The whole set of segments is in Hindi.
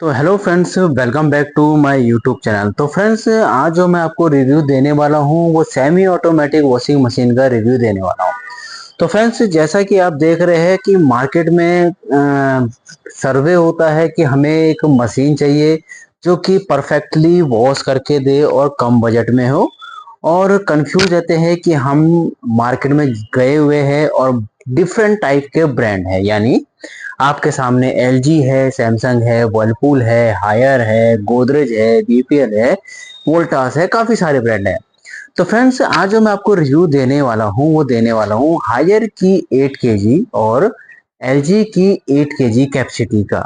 तो hello friends, welcome back to my YouTube channel. तो फ्रेंड्स, आज जो मैं आपको रिव्यू देने वाला हूँ वो सेमी ऑटोमेटिक वॉशिंग मशीन का रिव्यू देने वाला हूँ। तो फ्रेंड्स, जैसा कि आप देख रहे हैं कि मार्केट में सर्वे होता है कि हमें एक मशीन चाहिए जो कि परफेक्टली वॉश करके दे और कम बजट में हो। और कंफ्यूज रहते हैं कि हम मार्केट में गए हुए हैं और डिफरेंट टाइप के ब्रांड है, यानी आपके सामने एलजी है, सैमसंग है, वर्लपूल है, हायर है, गोदरेज है, बीपीएल है, वोल्टास है, काफी सारे ब्रांड है। तो फ्रेंड्स, आज जो मैं आपको रिव्यू देने वाला हूँ वो देने वाला हूँ हायर की 8 केजी और एलजी की 8 केजी कैपेसिटी का।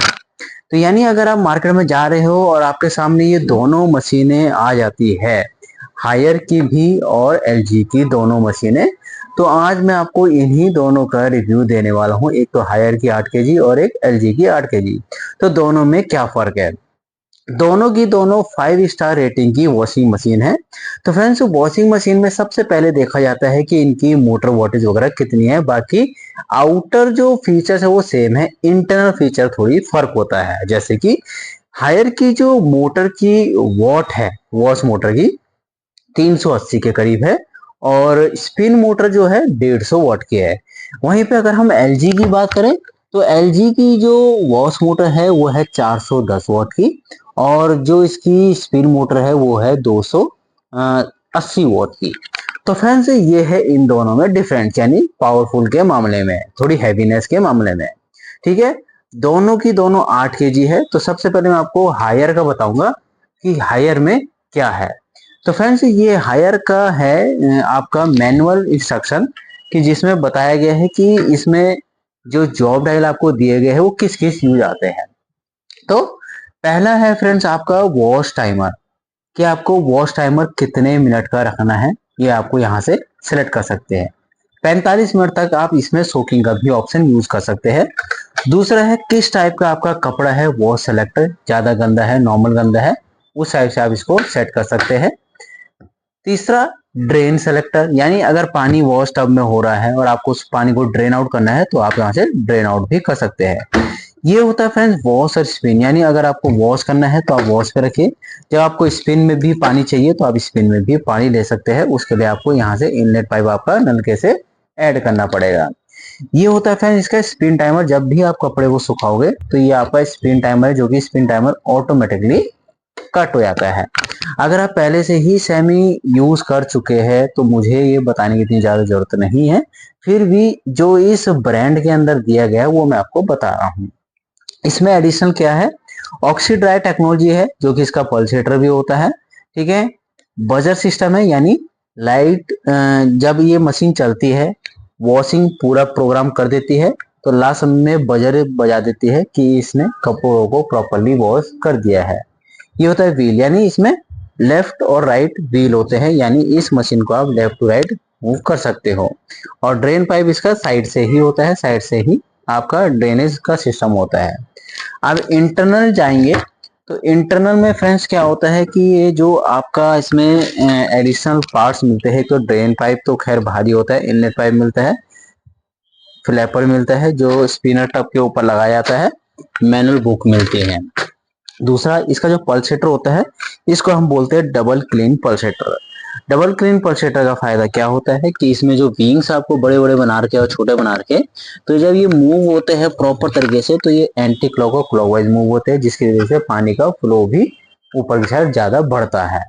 तो यानी अगर आप मार्केट में जा रहे हो और आपके सामने ये दोनों मशीनें आ जाती है, हायर की भी और एलजी की दोनों मशीनें, तो आज मैं आपको इन्हीं दोनों का रिव्यू देने वाला हूँ। एक तो हायर की 8 केजी और एक एलजी की 8 केजी। तो दोनों में क्या फर्क है? दोनों की दोनों 5 स्टार रेटिंग की वॉशिंग मशीन है। तो फ्रेंड्स, वॉशिंग मशीन में सबसे पहले देखा जाता है कि इनकी मोटर वॉटेज वगैरह कितनी है। बाकी आउटर जो फीचर्स है वो सेम है, इंटरनल फीचर थोड़ी फर्क होता है। जैसे कि हायर की जो मोटर की वॉट है, वॉश मोटर की 380 के करीब है और स्पिन मोटर जो है 150 वॉट की है। वहीं पे अगर हम एलजी की बात करें तो एलजी की जो वॉश मोटर है वो है 410 वॉट की और जो इसकी स्पिन मोटर है वो है 280 वॉट की। तो फ्रेंड्स, ये है इन दोनों में डिफरेंस, यानी पावरफुल के मामले में, थोड़ी हैवीनेस के मामले में। ठीक है, दोनों की दोनों 8 केजी है। तो सबसे पहले मैं आपको हायर का बताऊंगा कि हायर में क्या है। तो फ्रेंड्स, ये हायर का है आपका मैनुअल इंस्ट्रक्शन, कि जिसमें बताया गया है कि इसमें जो जॉब डायल आपको दिए गए हैं वो किस किस यूज आते हैं। तो पहला है फ्रेंड्स आपका वॉश टाइमर, कि आपको वॉश टाइमर कितने मिनट का रखना है, ये आपको यहाँ से सिलेक्ट कर सकते हैं। 45 मिनट तक आप इसमें सोकिंग का भी ऑप्शन यूज कर सकते हैं। दूसरा है किस टाइप का आपका कपड़ा है, वॉश सेलेक्टर, ज्यादा गंदा है, नॉर्मल गंदा है, उस टाइप से आप इसको सेट कर सकते हैं। तीसरा, ड्रेन सेलेक्टर, यानी अगर पानी वॉश टब में हो रहा है और आपको उस पानी को ड्रेन आउट करना है तो आप यहाँ से ड्रेन आउट भी कर सकते हैं। ये होता है फ्रेंड्स वॉश और स्पिन, यानी अगर आपको वॉश करना है तो आप वॉश पे रखिए, जब आपको स्पिन में भी पानी चाहिए तो आप स्पिन में भी पानी ले सकते हैं। उसके लिए आपको यहाँ से इनलेट पाइप आपका नलके से ऐड करना पड़ेगा। ये होता है फ्रेंड्स इसका स्पिन टाइमर, जब भी आप कपड़े को सुखाओगे तो ये आपका स्पिन टाइमर है, जो कि स्पिन टाइमर ऑटोमेटिकली कट हो जाता है। अगर आप पहले से ही सेमी यूज कर चुके हैं तो मुझे ये बताने की इतनी ज्यादा जरूरत नहीं है, फिर भी जो इस ब्रांड के अंदर दिया गया है वो मैं आपको बता रहा हूँ। इसमें एडिशनल क्या है, ऑक्सी ड्राई टेक्नोलॉजी है, जो कि इसका पल्सेटर भी होता है। ठीक है, बजर सिस्टम है, यानी लाइट जब ये मशीन चलती है वॉशिंग पूरा प्रोग्राम कर देती है तो लास्ट में बजर बजा देती है कि इसने कपड़ों को प्रॉपरली वॉश कर दिया है। ये होता है व्हील, यानी इसमें लेफ्ट और राइट व्हील होते हैं, यानी इस मशीन को आप लेफ्ट टू राइट मूव कर सकते हो। और ड्रेन पाइप इसका साइड से ही होता है, साइड से ही आपका ड्रेनेज का सिस्टम होता है। अब इंटरनल जाएंगे तो इंटरनल में फ्रेंड्स क्या होता है कि ये जो आपका इसमें एडिशनल पार्ट्स मिलते हैं, तो ड्रेन पाइप तो खैर भारी होता है, इनलेट पाइप मिलता है, फ्लैपर मिलता है जो स्पिनर टब के ऊपर लगाया जाता है, मैनुअल बुक मिलती है। दूसरा, इसका जो पल्सेटर होता है इसको हम बोलते हैं double clean pulsator. Double clean pulsator का फायदा क्या होता है कि इसमें जो विंग्स आपको बड़े बड़े बना के और छोटे बना के, तो जब ये मूव होते हैं प्रॉपर तरीके से तो ये एंटी क्लॉक और क्लॉकवाइज मूव होते हैं, जिसकी वजह से पानी का फ्लो भी ऊपर की साइड ज्यादा बढ़ता है।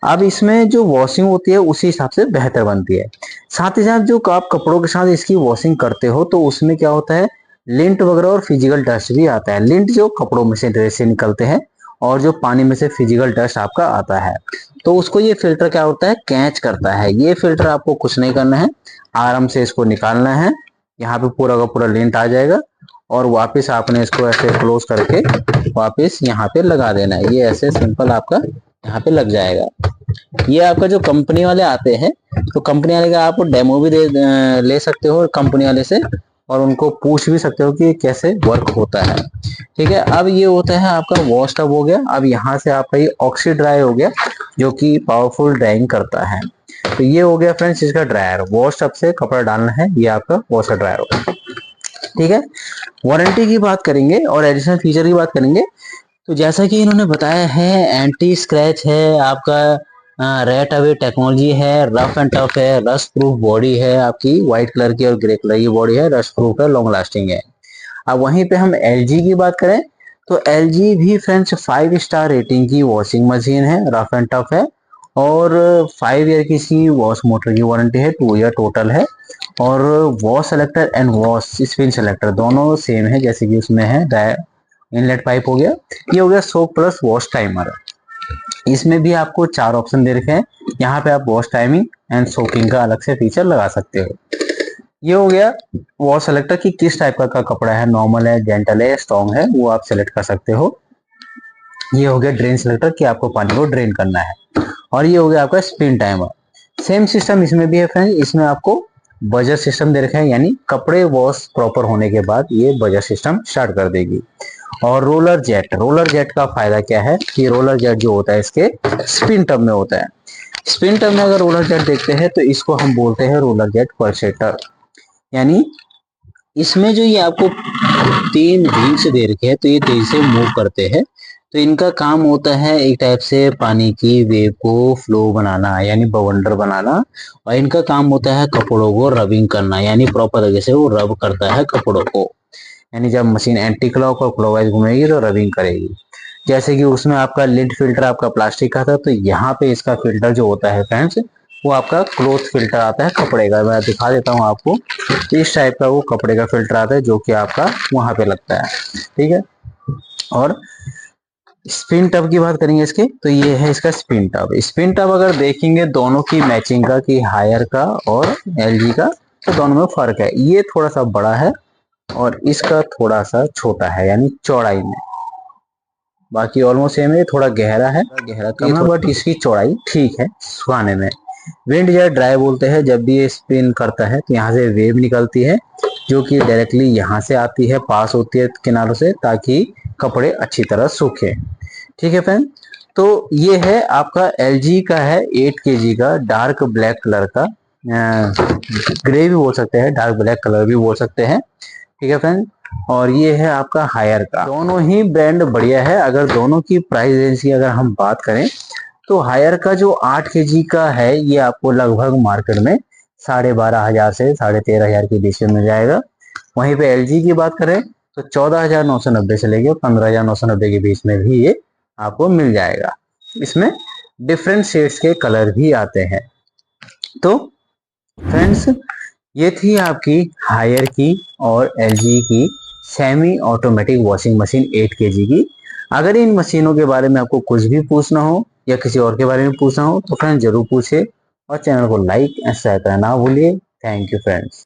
अब इसमें जो वॉशिंग होती है उसी हिसाब से बेहतर बनती है। साथ ही साथ जो आप कपड़ों के साथ इसकी वॉशिंग करते हो तो उसमें क्या होता है, लिंट वगैरह और फिजिकल डस्ट भी आता है। लिंट जो कपड़ों में से ड्रेस से निकलते हैं और जो पानी में से फिजिकल डस्ट आपका आता है, तो उसको ये फिल्टर क्या होता है, कैच करता है। ये फिल्टर आपको कुछ नहीं करना है, आराम से इसको निकालना है, यहाँ पे पूरा का पूरा लिंट आ जाएगा और वापस आपने इसको ऐसे क्लोज करके वापस यहाँ पे लगा देना है। ये ऐसे सिंपल आपका यहाँ पे लग जाएगा। ये आपका जो कंपनी वाले आते हैं तो कंपनी वाले का आप डेमो भी ले सकते हो कंपनी वाले से, और उनको पूछ भी सकते हो कि कैसे वर्क होता है। ठीक है, अब ये होता है आपका वॉश टब हो गया। अब यहाँ से आपका ये ऑक्सी ड्राई हो गया, जो कि पावरफुल ड्राइंग करता है। तो ये हो गया फ्रेंड्स इसका ड्रायर, वॉश टब से कपड़ा डालना है, ये आपका वॉशर ड्रायर होगा। ठीक है, वारंटी की बात करेंगे और एडिशनल फीचर की बात करेंगे तो जैसा कि इन्होंने बताया है, एंटी स्क्रैच है आपका, रेट अवे टेक्नोलॉजी है, रफ एंड टफ है, रस्ट प्रूफ बॉडी है आपकी, व्हाइट कलर की और ग्रे कलर की बॉडी है, रस्ट प्रूफ है, लॉन्ग लास्टिंग है। अब वहीं पे हम LG की बात करें तो LG भी फ्रेंड्स 5 स्टार रेटिंग की वॉशिंग मशीन है, रफ एंड टफ है, और 5 ईयर की इसकी वॉश मोटर की वारंटी है, 2 ईयर टोटल है। और wash selector and wash spin selector दोनों सेम है, जैसे कि उसमें है इनलेट पाइप हो गया। ये हो गया सोक प्लस वॉश टाइमर। इसमें भी आपको 4 ऑप्शन दे रखे हैं। यहाँ पे आप वॉश टाइमिंग एंड सोकिंग का अलग से फीचर लगा सकते हो। ये हो गया वॉश सेलेक्टर की किस टाइप का कपड़ा है, नॉर्मल है, जेंटल है, स्ट्रॉन्ग है, वो आप सेलेक्ट कर सकते हो। ये हो गया ड्रेन सेलेक्टर कि आपको पानी को ड्रेन करना है। और ये हो गया आपका स्पिन टाइमर। सेम सिस्टम इसमें भी है फ्रेंड्स, इसमें आपको बजर सिस्टम दे रखा है, यानी कपड़े वॉश प्रॉपर होने के बाद ये बजर सिस्टम स्टार्ट कर देगी। और रोलर जेट का फायदा क्या है कि रोलर जेट जो होता है इसके स्पिन टब में होता है। स्पिन टब में अगर रोलर जेट देखते हैं तो इसको हम बोलते हैं रोलर जेट पल्सेटर। यानी इसमें जो ये आपको 3 व्हील्स दे रखे हैं, तो ये तेजी से मूव करते हैं। तो इनका काम होता है एक टाइप से पानी की वेव को फ्लो बनाना, यानी बवंडर बनाना। और इनका काम होता है कपड़ों को रबिंग करना, यानी प्रॉपर तरीके से वो रब करता है कपड़ों को। यानी जब मशीन एंटी क्लॉक और क्लॉकवाइज घूमेगी तो रबिंग करेगी। जैसे कि उसमें आपका लिड फिल्टर आपका प्लास्टिक का था, तो यहाँ पे इसका फिल्टर जो होता है फ्रेंड्स, वो आपका क्लोथ फिल्टर आता है कपड़े का। मैं दिखा देता हूँ आपको, इस टाइप का वो कपड़े का फिल्टर आता है जो कि आपका वहां पे लगता है, ठीक है। और स्पिन टब की बात करेंगे इसके, तो ये है इसका स्पिन टब। स्पिन टब अगर देखेंगे दोनों की मैचिंग का, कि हायर का और LG का, तो दोनों में फर्क है। ये थोड़ा सा बड़ा है और इसका थोड़ा सा छोटा है, यानी चौड़ाई में। बाकी ऑलमोस्ट सेम है, थोड़ा गहरा है, गहरा कम है, बट इसकी चौड़ाई ठीक है सुखाने में। विंड जेट ड्राई बोलते हैं, जब भी ये स्पिन करता है तो यहाँ से वेव निकलती है जो कि डायरेक्टली यहाँ से आती है, पास होती है किनारों से, ताकि कपड़े अच्छी तरह सूखे। ठीक है फ्रेंड, तो ये है आपका LG का है 8 kg का डार्क ब्लैक कलर का, ग्रे भी बोल सकते हैं, डार्क ब्लैक कलर भी बोल सकते हैं। ठीक है फ्रेंड, और ये है आपका हायर का। दोनों ही ब्रांड बढ़िया है। अगर दोनों की प्राइस रेंज की अगर हम बात करें तो हायर का जो 8 kg का है ये आपको लगभग मार्केट में 12,500 से 13,500 के बीच में मिल जाएगा। वहीं पे LG की बात करें तो 14,990 से लेके 15,990 के बीच में भी ये आपको मिल जाएगा। इसमें डिफरेंट शेड्स के कलर भी आते हैं। तो फ्रेंड्स, ये थी आपकी हायर की और LG की semi automatic washing machine 8 kg की। अगर इन मशीनों के बारे में आपको कुछ भी पूछना हो या किसी और के बारे में पूछना हो तो फ्रेंड्स जरूर पूछिए, और चैनल को लाइक एंड शेयर करना ना भूलिए। Thank you friends.